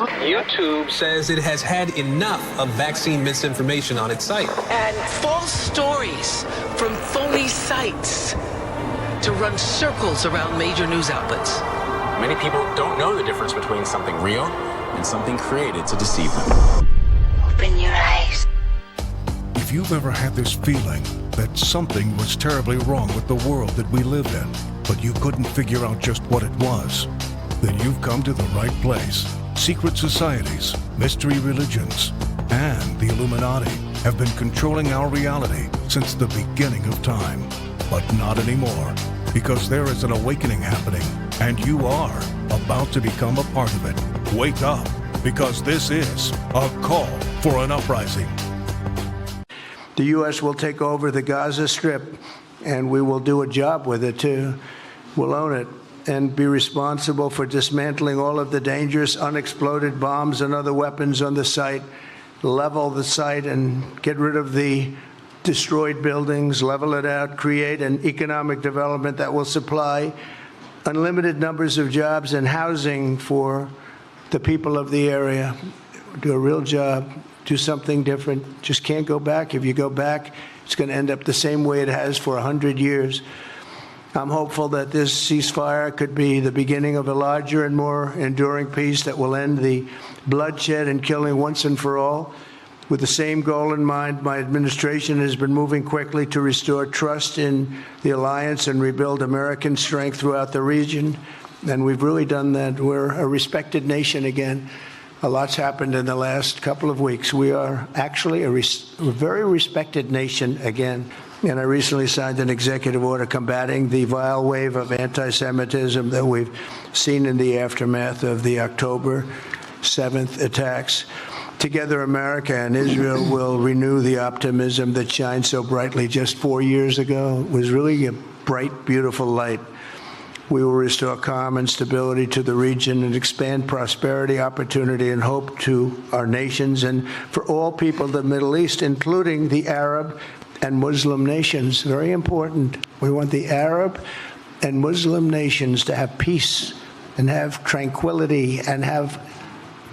YouTube says it has had enough of vaccine misinformation on its site. And false stories from phony sites to run circles around major news outlets. Many people don't know the difference between something real and something created to deceive them. Open your eyes. If you've ever had this feeling that something was terribly wrong with the world that we lived in, but you couldn't figure out just what it was, then you've come to the right place. Secret societies, mystery religions, and the Illuminati have been controlling our reality since the beginning of time. But not anymore, because there is an awakening happening, and you are about to become a part of it. Wake up, because this is a call for an uprising. The U.S. will take over the Gaza Strip, and we will do a job with it, too. We'll own it and be responsible for dismantling all of the dangerous unexploded bombs and other weapons on the site, level the site and get rid of the destroyed buildings, level it out, create an economic development that will supply unlimited numbers of jobs and housing for the people of the area. Do a real job, do something different. Just can't go back. If you go back, it's going to end up the same way it has for 100 years. I'm hopeful that this ceasefire could be the beginning of a larger and more enduring peace that will end the bloodshed and killing once and for all. With the same goal in mind, my administration has been moving quickly to restore trust in the alliance and rebuild American strength throughout the region. And we've really done that. We're a respected nation again. A lot's happened in the last couple of weeks. We are actually a very respected nation again. And I recently signed an executive order combating the vile wave of anti-Semitism that we've seen in the aftermath of the October 7th attacks. Together, America and Israel will renew the optimism that shined so brightly just 4 years ago. It was really a bright, beautiful light. We will restore calm and stability to the region and expand prosperity, opportunity, and hope to our nations and for all people of the Middle East, including the Arab and Muslim nations. Very important. We want the Arab and Muslim nations to have peace and have tranquility and have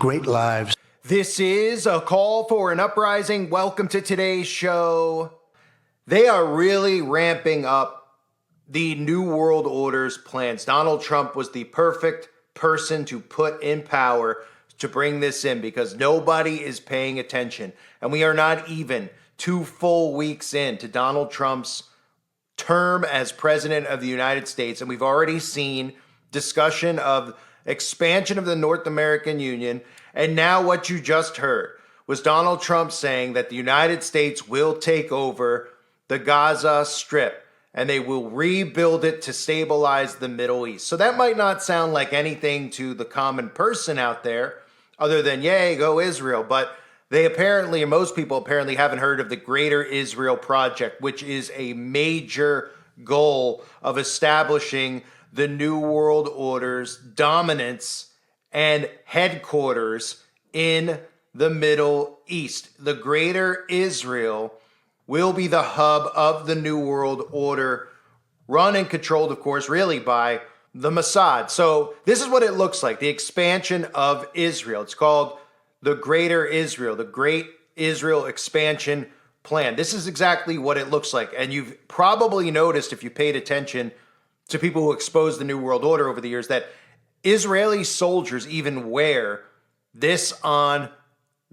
great lives. This is a call for an uprising. Welcome to today's show. They are really ramping up the New World Order's plans. Donald Trump was the perfect person to put in power to bring this in because nobody is paying attention. And we are not even 2 full weeks into Donald Trump's term as president of the United States. And we've already seen discussion of expansion of the North American Union. And now what you just heard was Donald Trump saying that the United States will take over the Gaza Strip and they will rebuild it to stabilize the Middle East. So that might not sound like anything to the common person out there other than, yay, go Israel. But they apparently, or most people apparently haven't heard of the Greater Israel Project, which is a major goal of establishing the New World Order's dominance and headquarters in the Middle East. The Greater Israel will be the hub of the New World Order, run and controlled, of course, really by the Mossad. So this is what it looks like, the expansion of Israel. It's called the Greater Israel, the Great Israel Expansion Plan. This is exactly what it looks like. And you've probably noticed, if you paid attention to people who exposed the New World Order over the years, that Israeli soldiers even wear this on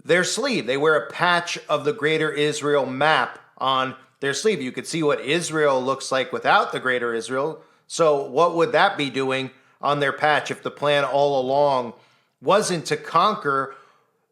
their sleeve. They wear a patch of the Greater Israel map on their sleeve. You could see what Israel looks like without the Greater Israel. So what would that be doing on their patch if the plan all along wasn't to conquer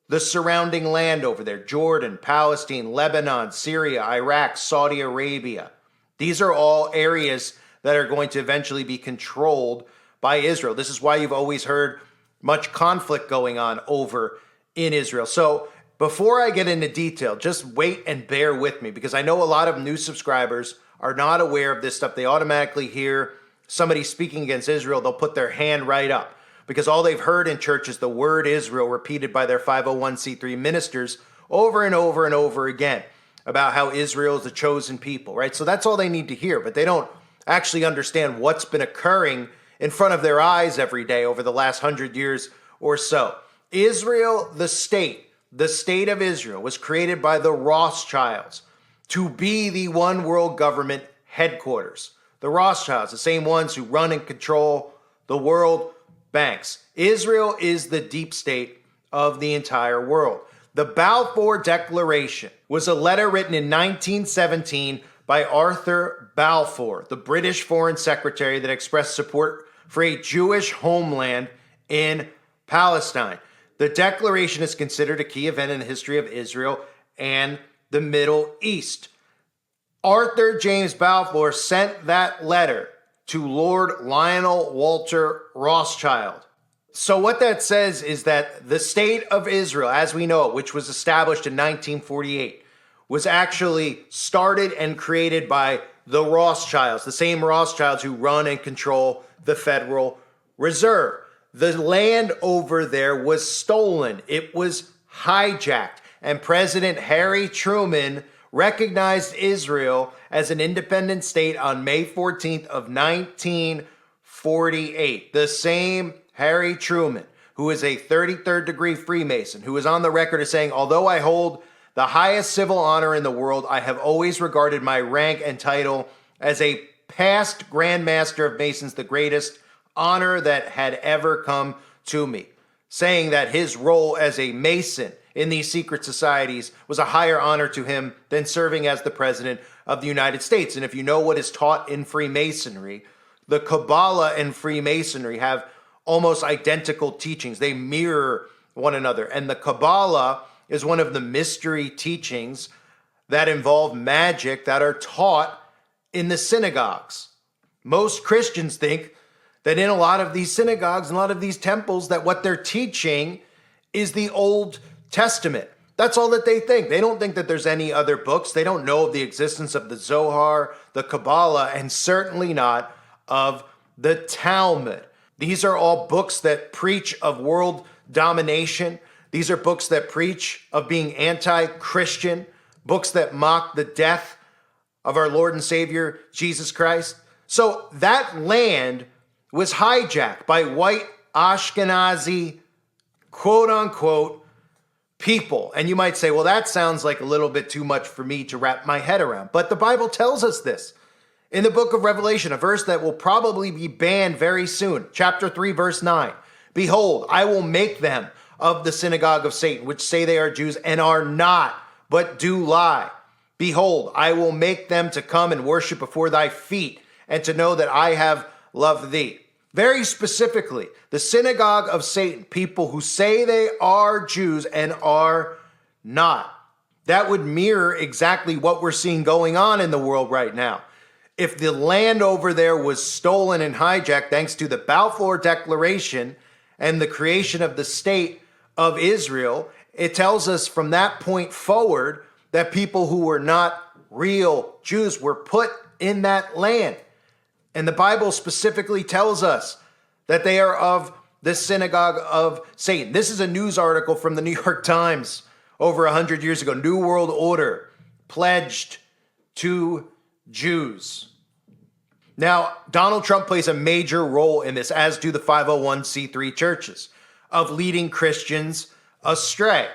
the surrounding land over there? Jordan, Palestine, Lebanon, Syria, Iraq, Saudi Arabia. These are all areas that are going to eventually be controlled by Israel. This is why you've always heard much conflict going on over in Israel. So before I get into detail, just wait and bear with me, because I know a lot of new subscribers are not aware of this stuff. They automatically hear somebody speaking against Israel, they'll put their hand right up, because all they've heard in church is the word Israel repeated by their 501c3 ministers over and over and over again about how Israel is the chosen people, right? So that's all they need to hear, but they don't actually understand what's been occurring in front of their eyes every day over the last 100 years or so. Israel, the state of Israel, was created by the Rothschilds to be the one world government headquarters. The Rothschilds, the same ones who run and control the world banks. Israel is the deep state of the entire world. The Balfour Declaration was a letter written in 1917 by Arthur Balfour, the British Foreign Secretary, that expressed support for a Jewish homeland in Palestine. The declaration is considered a key event in the history of Israel and the Middle East. Arthur James Balfour sent that letter to Lord Lionel Walter Rothschild. So what that says is that the state of Israel, as we know it, which was established in 1948, was actually started and created by the Rothschilds, the same Rothschilds who run and control the Federal Reserve. The land over there was stolen. It was hijacked. And President Harry Truman recognized Israel as an independent state on May 14th of 1948. The same Harry Truman, who is a 33rd degree Freemason, who is on the record as saying, although I hold the highest civil honor in the world, I have always regarded my rank and title as a past Grand Master of Masons, the greatest honor that had ever come to me, saying that his role as a Mason in these secret societies was a higher honor to him than serving as the President of the United States. And if you know what is taught in Freemasonry, the Kabbalah and Freemasonry have almost identical teachings. They mirror one another. And the Kabbalah is one of the mystery teachings that involve magic that are taught in the synagogues. Most Christians think that in a lot of these synagogues and a lot of these temples, that what they're teaching is the Old Testament. That's all that they think. They don't think that there's any other books. They don't know of the existence of the Zohar, the Kabbalah, and certainly not of the Talmud. These are all books that preach of world domination. These are books that preach of being anti-Christian, books that mock the death of our Lord and Savior, Jesus Christ. So that land was hijacked by white Ashkenazi, quote unquote, people. And you might say, well, that sounds like a little bit too much for me to wrap my head around. But the Bible tells us this. In the book of Revelation, a verse that will probably be banned very soon, chapter 3, verse 9. Behold, I will make them of the synagogue of Satan, which say they are Jews and are not, but do lie. Behold, I will make them to come and worship before thy feet, and to know that I have loved thee. Very specifically, the synagogue of Satan, people who say they are Jews and are not. That would mirror exactly what we're seeing going on in the world right now. If the land over there was stolen and hijacked thanks to the Balfour Declaration and the creation of the state of Israel, it tells us from that point forward that people who were not real Jews were put in that land. And the Bible specifically tells us that they are of the synagogue of Satan. This is a news article from the New York Times over 100 years ago. New World Order pledged to Jews. Now, Donald Trump plays a major role in this, as do the 501c3 churches, of leading Christians astray.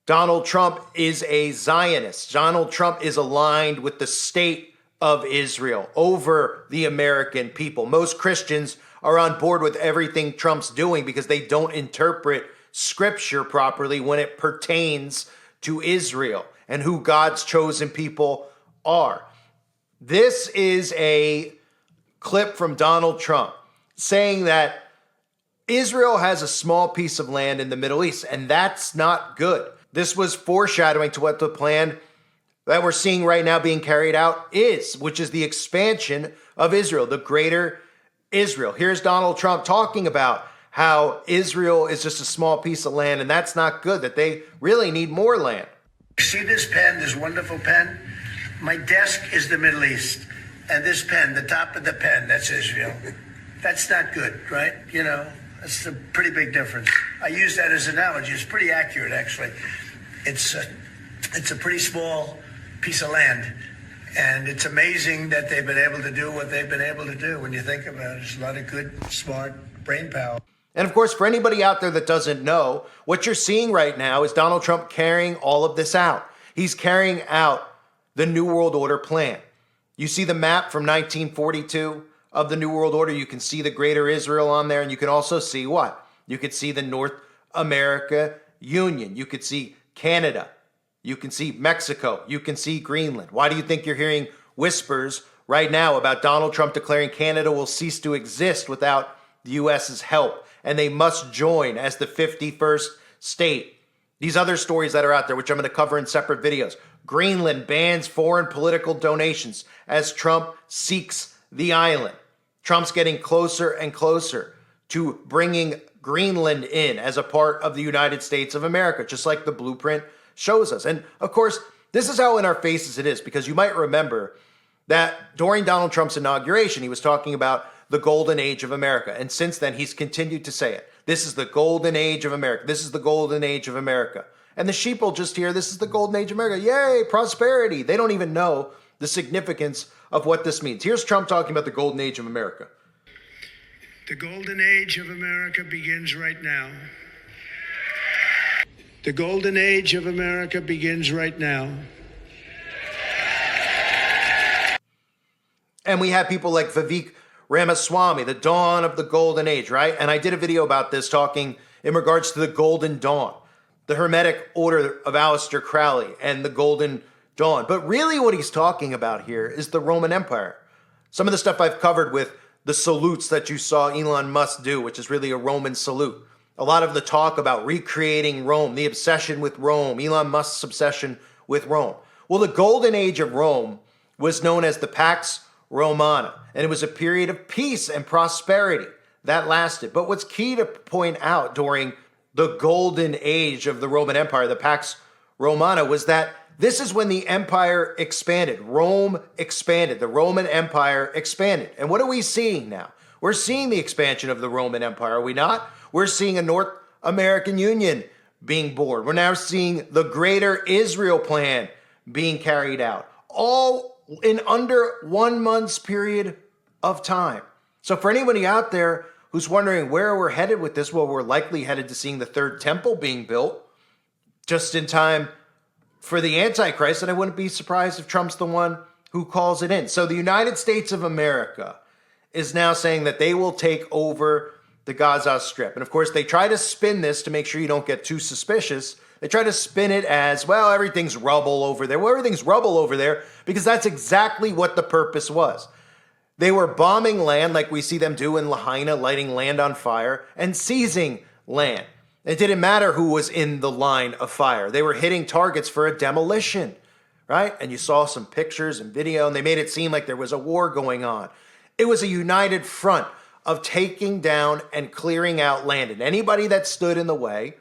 Donald Trump is a Zionist. Donald Trump is aligned with the state of Israel over the American people. Most Christians are on board with everything Trump's doing because they don't interpret Scripture properly when it pertains to Israel and who God's chosen people are. This is a clip from Donald Trump saying that Israel has a small piece of land in the Middle East, and that's not good. This was foreshadowing to what the plan that we're seeing right now being carried out is, which is the expansion of Israel, the greater Israel. Here's Donald Trump talking about how Israel is just a small piece of land, and that's not good, that they really need more land. See this pen, this wonderful pen? My desk is the Middle East. And this pen, the top of the pen, that's Israel. That's not good, right? You know, that's a pretty big difference. I use that as an analogy. It's pretty accurate, actually. It's a pretty small piece of land. And it's amazing that they've been able to do what they've been able to do when you think about it. There's a lot of good, smart brain power. And of course, for anybody out there that doesn't know, what you're seeing right now is Donald Trump carrying all of this out. He's carrying out the New World Order plan. You see the map from 1942 of the New World Order. You can see the Greater Israel on there, and you can also see what? You could see the North America Union. You could see Canada. You can see Mexico. You can see Greenland. Why do you think you're hearing whispers right now about Donald Trump declaring Canada will cease to exist without the U.S.'s help, and they must join as the 51st state? These other stories that are out there, which I'm going to cover in separate videos. Greenland bans foreign political donations as Trump seeks the island. Trump's getting closer and closer to bringing Greenland in as a part of the United States of America, just like the blueprint shows us. And of course, this is how in our faces it is, because you might remember that during Donald Trump's inauguration, he was talking about the golden age of America. And since then, he's continued to say it. This is the golden age of America. This is the golden age of America. And the sheep will just hear, this is the golden age of America. Yay, prosperity. They don't even know the significance of what this means. Here's Trump talking about the golden age of America. The golden age of America begins right now. The golden age of America begins right now. And we have people like Vivek Ramaswamy, the dawn of the golden age, right? And I did a video about this talking in regards to the golden dawn, the Hermetic Order of Aleister Crowley and the golden dawn. But really what he's talking about here is the Roman Empire. Some of the stuff I've covered with the salutes that you saw Elon Musk do, which is really a Roman salute. A lot of the talk about recreating Rome, the obsession with Rome, Elon Musk's obsession with Rome. Well, the golden age of Rome was known as the Pax Romana, and it was a period of peace and prosperity that lasted. But what's key to point out during the golden age of the Roman Empire, the Pax Romana, was that this is when the empire expanded. Rome expanded. The Roman Empire expanded. And what are we seeing now? We're seeing the expansion of the Roman Empire, are we not? We're seeing a North American Union being born. We're now seeing the Greater Israel plan being carried out, all in under 1 month's period of time. So for anybody out there who's wondering where we're headed with this, well, we're likely headed to seeing the third temple being built just in time for the Antichrist, and I wouldn't be surprised if Trump's the one who calls it in. So the United States of America is now saying that they will take over the Gaza Strip. And of course, they try to spin this to make sure you don't get too suspicious. They try to spin it as, well, everything's rubble over there. Well, everything's rubble over there because that's exactly what the purpose was. They were bombing land like we see them do in Lahaina, lighting land on fire and seizing land. It didn't matter who was in the line of fire. They were hitting targets for a demolition, right? And you saw some pictures and video, and they made it seem like there was a war going on. It was a united front of taking down and clearing out land. And anybody that stood in the way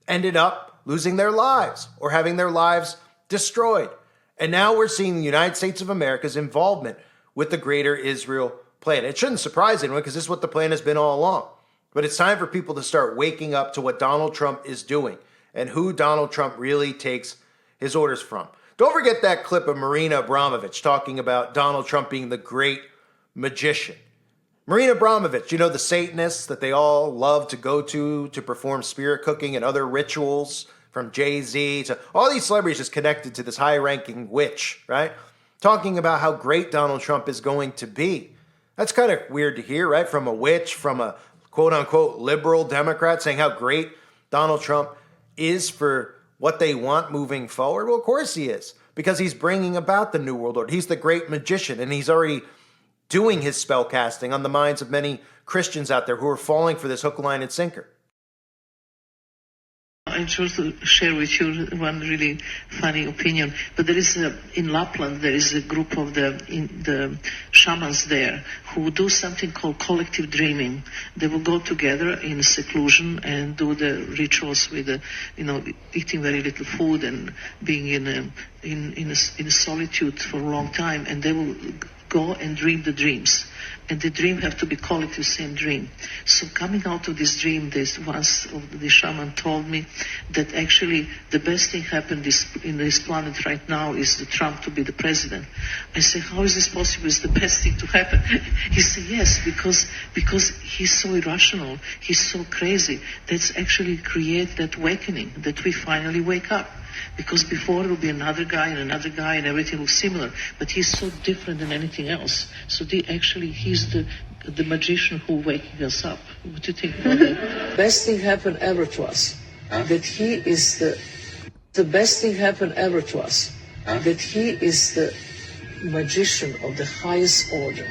ended up losing their lives or having their lives destroyed. And now we're seeing the United States of America's involvement with the Greater Israel plan. It shouldn't surprise anyone because this is what the plan has been all along. But it's time for people to start waking up to what Donald Trump is doing and who Donald Trump really takes his orders from. Don't forget that clip of Marina Abramovich talking about Donald Trump being the great magician. Marina Abramovich, you know, the Satanists that they all love to go to perform spirit cooking and other rituals, from Jay-Z to all these celebrities just connected to this high-ranking witch, right? Talking about how great Donald Trump is going to be. That's kind of weird to hear, right? From a witch, from a quote-unquote liberal Democrat saying how great Donald Trump is for what they want moving forward. Well, of course he is, because he's bringing about the New World Order. He's the great magician, and he's already doing his spell casting on the minds of many Christians out there who are falling for this hook, line, and sinker. I just to share with you one really funny opinion. But there is in Lapland there is a group of the shamans there who do something called collective dreaming. They will go together in seclusion and do the rituals with eating very little food and being in a solitude for a long time, and they will go and dream the dreams. and the dream have to be collective same dream. So coming out of this dream, once the shaman told me that actually the best thing happened in this planet right now is the Trump to be the president. I said, how is this possible? It's the best thing to happen. He said, yes, because he's so irrational, he's so crazy. That's actually create that awakening, that we finally wake up. Because before it will be another guy and everything looks similar. But he's so different than anything else. So he's the magician who waking us up. What do you think about that? Best thing happened ever to us. That he is the best thing happened ever to us. That he is the magician of the highest order.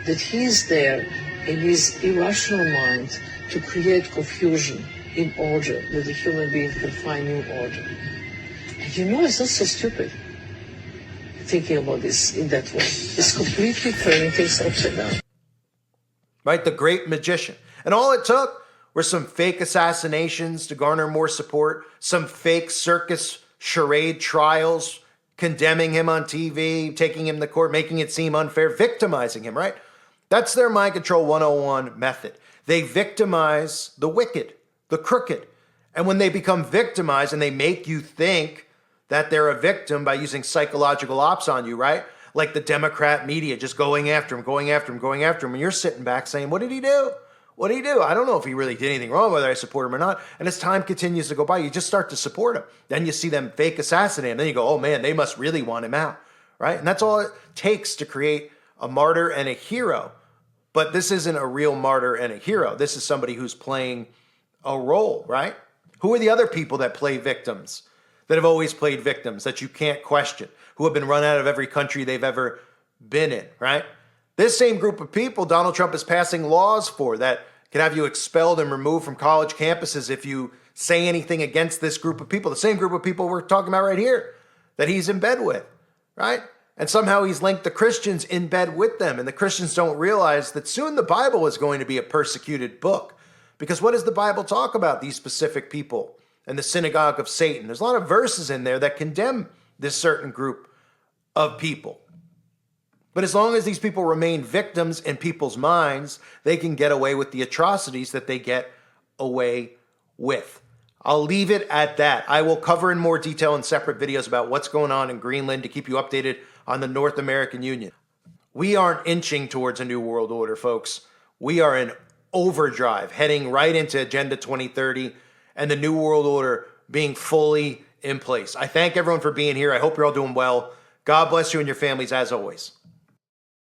That he is there in his irrational mind to create confusion in order, that the human being can find new order. And it's not so stupid thinking about this in that way. It's completely turning things upside down. Right? The great magician. And all it took were some fake assassinations to garner more support, some fake circus charade trials, condemning him on TV, taking him to court, making it seem unfair, victimizing him, right? That's their mind control 101 method. They victimize the wicked, the crooked. And when they become victimized and they make you think that they're a victim by using psychological ops on you, right? Like the Democrat media just going after him. And you're sitting back saying, what did he do? What did he do? I don't know if he really did anything wrong, whether I support him or not. And as time continues to go by, you just start to support him. Then you see them fake assassinate him. Then you go, oh man, they must really want him out, right? And that's all it takes to create a martyr and a hero. But this isn't a real martyr and a hero. This is somebody who's playing a role, right? Who are the other people that play victims, that have always played victims, that you can't question, who have been run out of every country they've ever been in, right? This same group of people Donald Trump is passing laws for that can have you expelled and removed from college campuses if you say anything against this group of people. The same group of people we're talking about right here that he's in bed with, right? And somehow he's linked the Christians in bed with them. And the Christians don't realize that soon the Bible is going to be a persecuted book. Because what does the Bible talk about these specific people and the synagogue of Satan? There's a lot of verses in there that condemn this certain group of people. But as long as these people remain victims in people's minds, they can get away with the atrocities that they get away with. I'll leave it at that. I will cover in more detail in separate videos about what's going on in Greenland to keep you updated on the North American Union. We aren't inching towards a new world order, folks. We are in overdrive, heading right into Agenda 2030 and the new world order being fully in place. I thank everyone for being here. I hope you're all doing well. God bless you and your families as always.